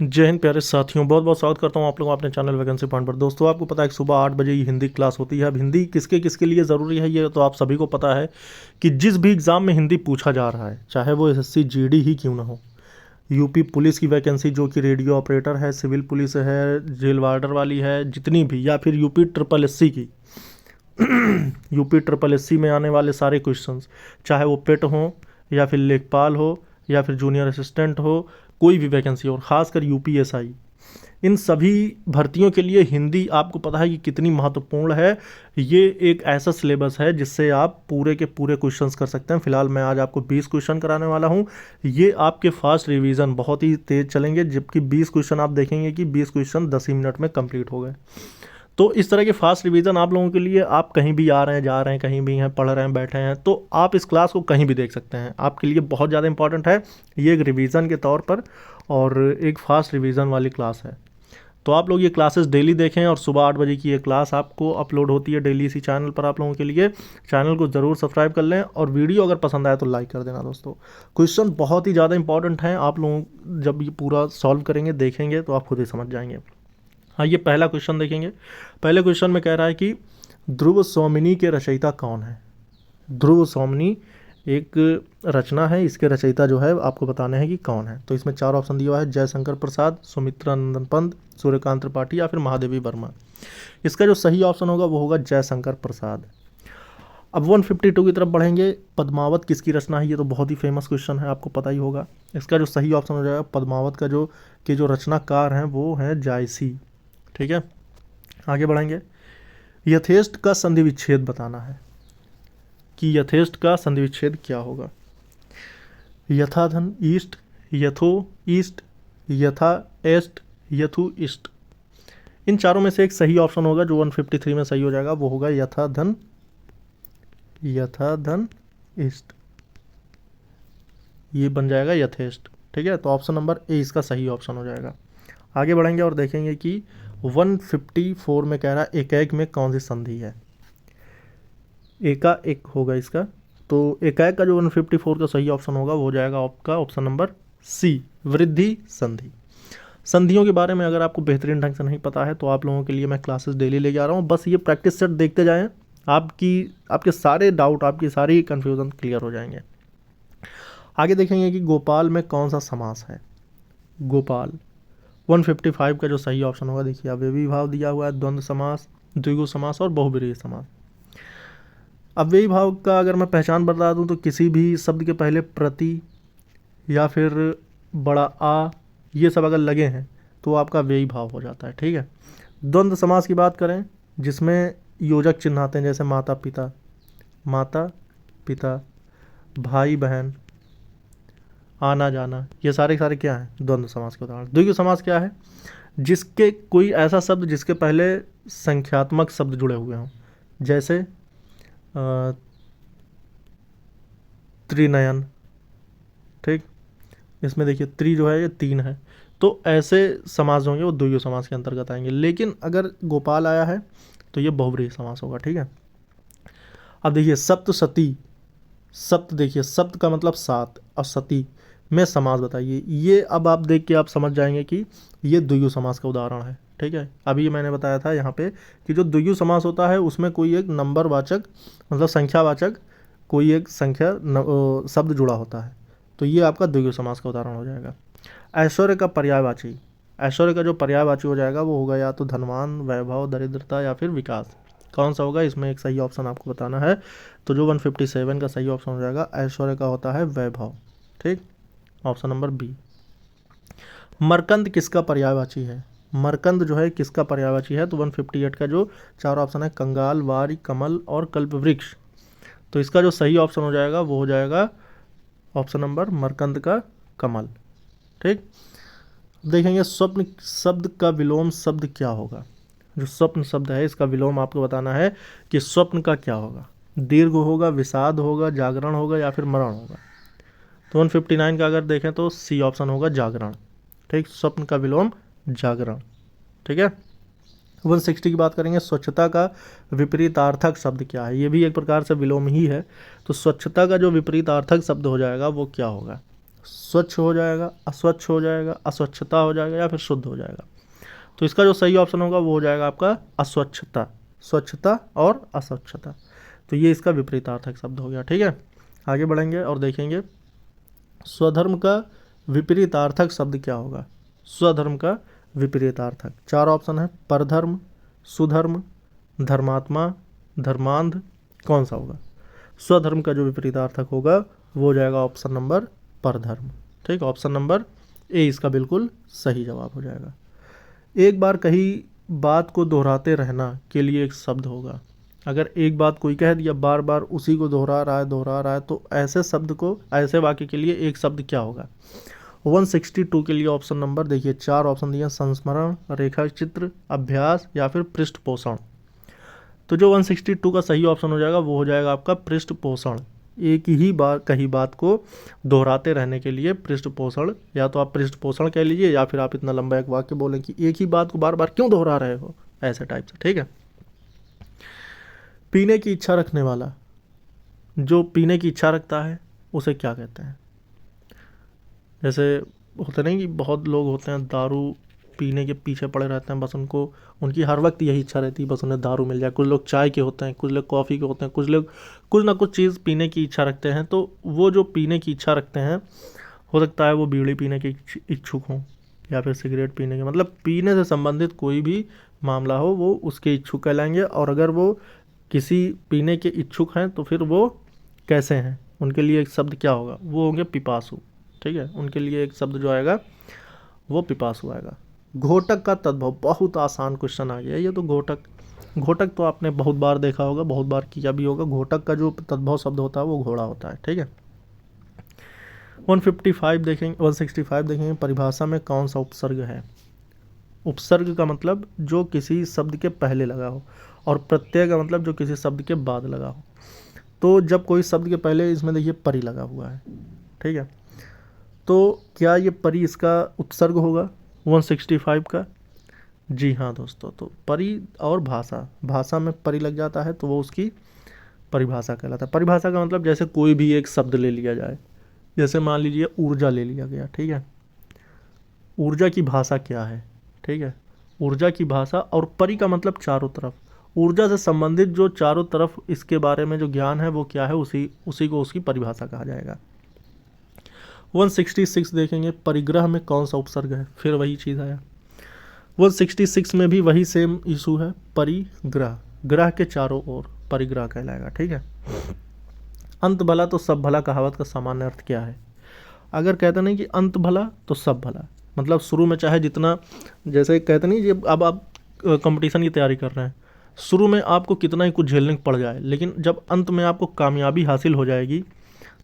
जय हिंद प्यारे साथियों, बहुत बहुत स्वागत करता हूं आप लोगों को अपने चैनल वैकेंसी पॉइंट पर। दोस्तों, आपको पता है कि सुबह 8 बजे ये हिंदी क्लास होती है। अब हिंदी किसके किसके लिए ज़रूरी है ये तो आप सभी को पता है कि जिस भी एग्ज़ाम में हिंदी पूछा जा रहा है, चाहे वो एसएससी जीडी ही क्यों ना हो, यूपी पुलिस की वैकेंसी जो कि रेडियो ऑपरेटर है, सिविल पुलिस है, जेल वार्डर वाली है, जितनी भी, या फिर यूपी ट्रिपल एससी की यूपी ट्रिपल एससी में आने वाले सारे क्वेश्चंस, चाहे वो पेट हो या फिर लेखपाल हो या फिर जूनियर असिस्टेंट हो, कोई भी वैकेंसी हो, और ख़ासकर यूपीएसआई, इन सभी भर्तियों के लिए हिंदी आपको पता है कि कितनी महत्वपूर्ण है। ये एक ऐसा सिलेबस है जिससे आप पूरे के पूरे क्वेश्चंस कर सकते हैं। फिलहाल मैं आज आपको 20 क्वेश्चन कराने वाला हूँ। ये आपके फास्ट रिवीजन बहुत ही तेज़ चलेंगे, जबकि 20 क्वेश्चन आप देखेंगे कि 20 क्वेश्चन 10 ही मिनट में कंप्लीट हो गए। तो इस तरह के फास्ट रिवीजन आप लोगों के लिए, आप कहीं भी आ रहे हैं, जा रहे हैं, कहीं भी हैं, पढ़ रहे हैं, बैठे हैं, तो आप इस क्लास को कहीं भी देख सकते हैं। आपके लिए बहुत ज़्यादा इंपॉर्टेंट है ये, एक रिवीजन के तौर पर और एक फास्ट रिवीजन वाली क्लास है। तो आप लोग ये क्लासेस डेली देखें, और सुबह 8 बजे की ये क्लास आपको अपलोड होती है डेली इसी चैनल पर आप लोगों के लिए। चैनल को ज़रूर सब्सक्राइब कर लें, और वीडियो अगर पसंद आए तो लाइक कर देना। दोस्तों, क्वेश्चन बहुत ही ज़्यादा इंपॉर्टेंट हैं। आप लोग जब ये पूरा सॉल्व करेंगे, देखेंगे, तो आप खुद ही समझ जाएंगे। हाँ, ये पहला क्वेश्चन देखेंगे। पहले क्वेश्चन में कह रहा है कि ध्रुव सौमिनी के रचयिता कौन है। ध्रुव सौमिनी एक रचना है, इसके रचयिता जो है आपको बताने हैं कि कौन है। तो इसमें 4 ऑप्शन दिया हुआ है: जयशंकर प्रसाद, सुमित्रानंदन पंत, सूर्यकांत त्रिपाठी या फिर महादेवी वर्मा। इसका जो सही ऑप्शन होगा वो होगा जयशंकर प्रसाद। अब 152 की तरफ बढ़ेंगे। पद्मावत किसकी रचना है, ये तो बहुत ही फेमस क्वेश्चन है, आपको पता ही होगा। इसका जो सही ऑप्शन हो जाएगा, पद्मावत का जो रचनाकार हैं वो हैं जायसी। ठीक है, आगे बढ़ेंगे। यथेष्ट का संधि विच्छेद बताना है कि यथेष्ट का संधि विच्छेद क्या होगा। यथाधन ईस्ट, यथो ईस्ट, यथा एस्ट, यथु ईस्ट। इन चारों में से एक सही ऑप्शन होगा जो 153 में सही हो जाएगा, वो होगा यथाधन ईस्ट। ये बन जाएगा यथेष्ट। ठीक है, तो ऑप्शन नंबर ए इसका सही ऑप्शन हो जाएगा। आगे बढ़ेंगे और देखेंगे कि 154 में कह रहा है एकाएक में कौन सी संधि है। एकाएक होगा इसका, तो एकाएक का जो 154 का सही ऑप्शन होगा वो हो जाएगा आपका ऑप्शन नंबर सी, वृद्धि संधि। संधियों के बारे में अगर आपको बेहतरीन ढंग से नहीं पता है तो आप लोगों के लिए मैं क्लासेस डेली लेके आ रहा हूँ। बस ये प्रैक्टिस सेट देखते जाएं, आपके सारे डाउट, आपकी सारी कन्फ्यूज़न क्लियर हो जाएंगे। आगे देखेंगे कि गोपाल में कौन सा समास है। गोपाल 155 का जो सही ऑप्शन होगा, देखिए अव्ययी भाव दिया हुआ है, द्वंद्व समास, द्विगु समास और बहुब्रीहि समास। अव्ययी भाव का अगर मैं पहचान बता दूं तो किसी भी शब्द के पहले प्रति या फिर बड़ा आ, ये सब अगर लगे हैं तो आपका अव्ययी भाव हो जाता है। ठीक है, द्वंद्व समास की बात करें जिसमें योजक चिन्ह आते हैं, जैसे माता पिता, भाई बहन, आना जाना, ये सारे सारे क्या हैं, द्वंद्व समास के उदाहरण। द्विगु समास क्या है, जिसके कोई ऐसा शब्द जिसके पहले संख्यात्मक शब्द जुड़े हुए हों, जैसे त्रिनयन। ठीक, इसमें देखिए त्रि जो है ये 3 है, तो ऐसे समास होंगे वो द्विगु समास के अंतर्गत आएंगे। लेकिन अगर गोपाल आया है तो ये बहुब्रीहि समास होगा। ठीक है, अब देखिए सप्तशती, सप्त देखिए सप्त का मतलब 7 और सती में समास बताइए। ये अब आप देख के आप समझ जाएंगे कि ये द्विगु समास का उदाहरण है। ठीक है, अभी मैंने बताया था यहाँ पे कि जो द्विगु समास होता है उसमें कोई एक नंबरवाचक, मतलब संख्यावाचक, कोई एक संख्या शब्द जुड़ा होता है, तो ये आपका द्विगु समास का उदाहरण हो जाएगा। ऐश्वर्य का पर्यायवाची, ऐश्वर्य का जो पर्यायवाची हो जाएगा वो होगा या तो धनवान, वैभव, दरिद्रता या फिर विकास। कौन सा होगा, इसमें एक सही ऑप्शन आपको बताना है। तो जो 157 का सही ऑप्शन हो जाएगा ऐश्वर्य का होता है वैभव। ठीक, ऑप्शन नंबर बी। मरकंद किसका पर्यायवाची है। मरकंद जो है किसका पर्यायवाची है, तो 158 का जो 4 ऑप्शन है, कंगाल, वारी, कमल और कल्पवृक्ष। तो इसका जो सही ऑप्शन हो जाएगा वो हो जाएगा ऑप्शन नंबर मरकंद का कमल। ठीक, देखेंगे स्वप्न शब्द का विलोम शब्द क्या होगा। जो स्वप्न शब्द है इसका विलोम आपको बताना है कि स्वप्न का क्या होगा। दीर्घ होगा, विषाद होगा, जागरण होगा या फिर मरण होगा। तो 159 का अगर देखें तो सी ऑप्शन होगा जागरण। ठीक, स्वप्न का विलोम जागरण। ठीक है, 160 की बात करेंगे, स्वच्छता का विपरीतार्थक शब्द क्या है। ये भी एक प्रकार से विलोम ही है। तो स्वच्छता का जो विपरीतार्थक शब्द हो जाएगा वो क्या होगा। स्वच्छ हो जाएगा, अस्वच्छ हो जाएगा, अस्वच्छता हो जाएगा या फिर शुद्ध हो जाएगा। तो इसका जो सही ऑप्शन होगा वो हो जाएगा आपका अस्वच्छता, स्वच्छता और अस्वच्छता। तो ये इसका विपरीतार्थक शब्द हो गया। ठीक है, आगे बढ़ेंगे और देखेंगे स्वधर्म का विपरीतार्थक शब्द क्या होगा। स्वधर्म का विपरीतार्थक 4 ऑप्शन है, परधर्म, सुधर्म, धर्मात्मा, धर्मांध, कौन सा होगा। स्वधर्म का जो विपरीतार्थक होगा वो हो जाएगा ऑप्शन नंबर परधर्म। ठीक, ऑप्शन नंबर ए इसका बिल्कुल सही जवाब हो जाएगा। एक बार कही बात को दोहराते रहना के लिए एक शब्द होगा। अगर एक बात कोई कह दिया, बार बार उसी को दोहरा रहा है, तो ऐसे शब्द को, ऐसे वाक्य के लिए एक शब्द क्या होगा। 162 के लिए ऑप्शन नंबर देखिए 4 ऑप्शन दिए, संस्मरण, रेखा चित्र, अभ्यास या फिर पृष्ठपोषण। तो जो 162 का सही ऑप्शन हो जाएगा वो हो जाएगा आपका पृष्ठपोषण। एक ही बार कही बात को दोहराते रहने के लिए पृष्ठपोषण, या तो आप पृष्ठपोषण कह लीजिए या फिर आप इतना लंबा एक वाक्य बोलें कि एक ही बात को बार बार क्यों दोहरा रहे हो, ऐसे टाइप से। ठीक है, पीने की इच्छा रखने वाला, जो पीने की इच्छा रखता है उसे क्या कहते हैं। जैसे होते नहीं कि बहुत लोग होते हैं दारू पीने के पीछे पड़े रहते हैं, बस उनकी हर वक्त यही इच्छा रहती है बस उन्हें दारू मिल जाए। कुछ लोग चाय के होते हैं, कुछ लोग कॉफ़ी के होते हैं, कुछ लोग कुछ ना कुछ चीज़ पीने की इच्छा रखते हैं। तो वो जो पीने की इच्छा रखते हैं, हो सकता है वो बीड़ी पीने के इच्छुक हों या फिर सिगरेट पीने के, मतलब पीने से संबंधित कोई भी मामला हो वो उसके इच्छुक कहलाएंगे। और अगर वो किसी पीने के इच्छुक हैं तो फिर वो कैसे हैं, उनके लिए एक शब्द क्या होगा, वो होंगे पिपासु। ठीक है, उनके लिए एक शब्द जो आएगा वो पिपासु आएगा। घोटक का तद्भव, बहुत आसान क्वेश्चन आ गया ये तो। घोटक तो आपने बहुत बार देखा होगा, बहुत बार किया भी होगा। घोटक का जो तद्भव शब्द होता है वो घोड़ा होता है। ठीक है, 165 देखेंगे, 165 देखेंगे, परिभाषा में कौन सा उपसर्ग है। उपसर्ग का मतलब जो किसी शब्द के पहले लगा हो, और प्रत्यय का मतलब जो किसी शब्द के बाद लगा हो। तो जब कोई शब्द के पहले, इसमें देखिए परि लगा हुआ है। ठीक है, तो क्या ये परि इसका उपसर्ग होगा 165 का। जी हाँ दोस्तों, तो परि और भाषा में परि लग जाता है तो वो उसकी परिभाषा कहलाता है। परिभाषा का मतलब जैसे कोई भी एक शब्द ले लिया जाए, जैसे मान लीजिए ऊर्जा ले लिया गया। ठीक है, ऊर्जा की भाषा क्या है। ठीक है, ऊर्जा की भाषा, और परि का मतलब चारों तरफ, ऊर्जा से संबंधित जो चारों तरफ इसके बारे में जो ज्ञान है वो क्या है, उसी को उसकी परिभाषा कहा जाएगा। 166 देखेंगे, परिग्रह में कौन सा उपसर्ग है। फिर वही चीज़ आया, 166 में भी वही सेम इशू है, परिग्रह, ग्रह के चारों ओर परिग्रह कहलाएगा। ठीक है, अंत भला तो सब भला कहावत का सामान्य अर्थ क्या है। अगर कहते नहीं कि अंत भला तो सब भला, मतलब शुरू में चाहे जितना, जैसे कहते नहीं कि अब आप कंपटीशन की तैयारी कर रहे हैं, शुरू में आपको कितना ही कुछ झेलने पड़ जाए, लेकिन जब अंत में आपको कामयाबी हासिल हो जाएगी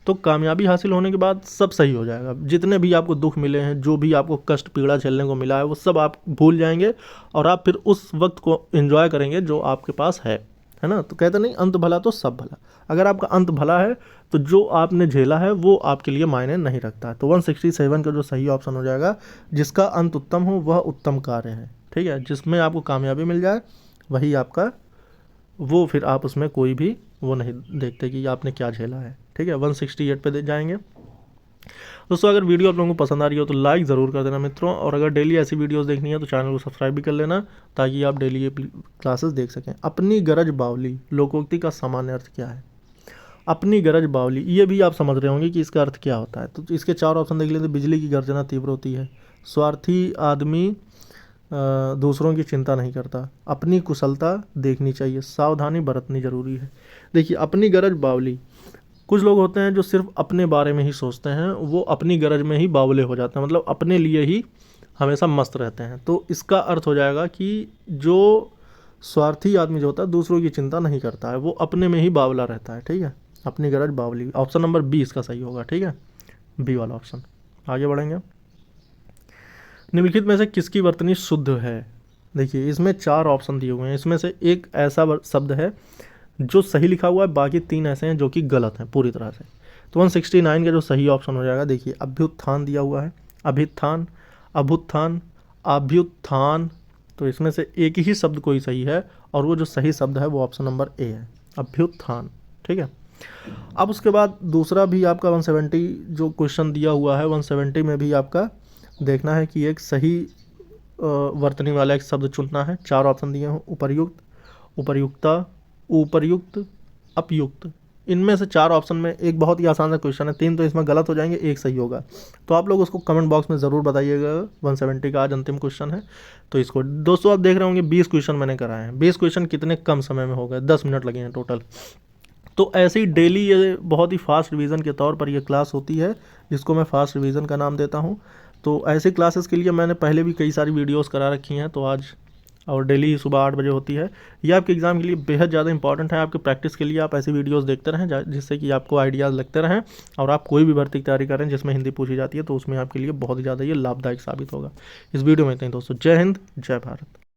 तो कामयाबी हासिल होने के बाद सब सही हो जाएगा। जितने भी आपको दुख मिले हैं, जो भी आपको कष्ट पीड़ा झेलने को मिला है, वो सब आप भूल जाएंगे और आप फिर उस वक्त को एंजॉय करेंगे जो आपके पास है ना। तो कहते नहीं अंत भला तो सब भला, अगर आपका अंत भला है तो जो आपने झेला है वो आपके लिए मायने नहीं रखता है। तो 167 का जो सही ऑप्शन हो जाएगा, जिसका अंत उत्तम हो वह उत्तम कार्य है। ठीक है, जिसमें आपको कामयाबी मिल जाए वही आपका, वो फिर आप उसमें कोई भी वो नहीं देखते कि आपने क्या झेला है। ठीक है, 168 पे जाएंगे। दोस्तों अगर वीडियो आप लोगों को पसंद आ रही हो तो लाइक ज़रूर कर देना मित्रों, और अगर डेली ऐसी वीडियोस देखनी है तो चैनल को सब्सक्राइब भी कर लेना ताकि आप डेली ये क्लासेस देख सकें। अपनी गरज बावली लोकोक्ति का सामान्य अर्थ क्या है। अपनी गरज बावली, ये भी आप समझ रहे होंगे कि इसका अर्थ क्या होता है। तो इसके 4 ऑप्शन देख लेते। बिजली की गर्जना तीव्र होती है, स्वार्थी आदमी दूसरों की चिंता नहीं करता, अपनी कुशलता देखनी चाहिए, सावधानी बरतनी जरूरी है। देखिए अपनी गरज बावली, कुछ लोग होते हैं जो सिर्फ अपने बारे में ही सोचते हैं, वो अपनी गरज में ही बावले हो जाते हैं, मतलब अपने लिए ही हमेशा मस्त रहते हैं। तो इसका अर्थ हो जाएगा कि जो स्वार्थी आदमी जो होता है दूसरों की चिंता नहीं करता है, वो अपने में ही बावला रहता है। ठीक है, अपनी गरज बावली, ऑप्शन नंबर बी इसका सही होगा। ठीक है, बी वाला ऑप्शन। आगे बढ़ेंगे, निम्नलिखित में से किसकी वर्तनी शुद्ध है। देखिए इसमें 4 ऑप्शन दिए हुए हैं, इसमें से एक ऐसा शब्द है जो सही लिखा हुआ है, बाकी 3 ऐसे हैं जो कि गलत हैं पूरी तरह से। तो 169 का जो सही ऑप्शन हो जाएगा, देखिए अभ्युत्थान दिया हुआ है, अभित्थान, अभुत्थान, अभ्युत्थान। तो इसमें से एक ही शब्द कोई सही है, और वो जो सही शब्द है वो ऑप्शन नंबर ए है, अभ्युत्थान। ठीक है, अब उसके बाद दूसरा भी आपका 170 जो क्वेश्चन दिया हुआ है, 170 में भी आपका देखना है कि एक सही वर्तनी वाला एक शब्द चुनना है। 4 ऑप्शन दिए हैं, उपर्युक्त, उपर्युक्ता, उपर्युक्त, अपयुक्त। इनमें से 4 ऑप्शन में एक बहुत ही आसान सा क्वेश्चन है, 3 तो इसमें गलत हो जाएंगे, एक सही होगा। तो आप लोग उसको कमेंट बॉक्स में ज़रूर बताइएगा। 170 का आज अंतिम क्वेश्चन है। तो इसको दोस्तों आप देख रहे होंगे 20 क्वेश्चन मैंने कराए हैं। 20 क्वेश्चन कितने कम समय में हो गए, 10 मिनट लगे हैं टोटल। तो ऐसे ही डेली ये बहुत ही फास्ट रिवीजन के तौर पर ये क्लास होती है, जिसको मैं फास्ट रिवीजन का नाम देता हूँ। तो ऐसे क्लासेस के लिए मैंने पहले भी कई सारी वीडियोस करा रखी हैं, तो आज और डेली सुबह 8 बजे होती है। ये आपके एग्ज़ाम के लिए बेहद ज़्यादा इंपॉर्टेंट है। आपके प्रैक्टिस के लिए आप ऐसी वीडियोस देखते रहें जिससे कि आपको आइडियाज़ लगते रहें, और आप कोई भी भर्ती की तैयारी करें जिसमें हिंदी पूछी जाती है तो उसमें आपके लिए बहुत ही ज़्यादा ये लाभदायक साबित होगा। इस वीडियो में इतना ही दोस्तों। जय हिंद, जय भारत।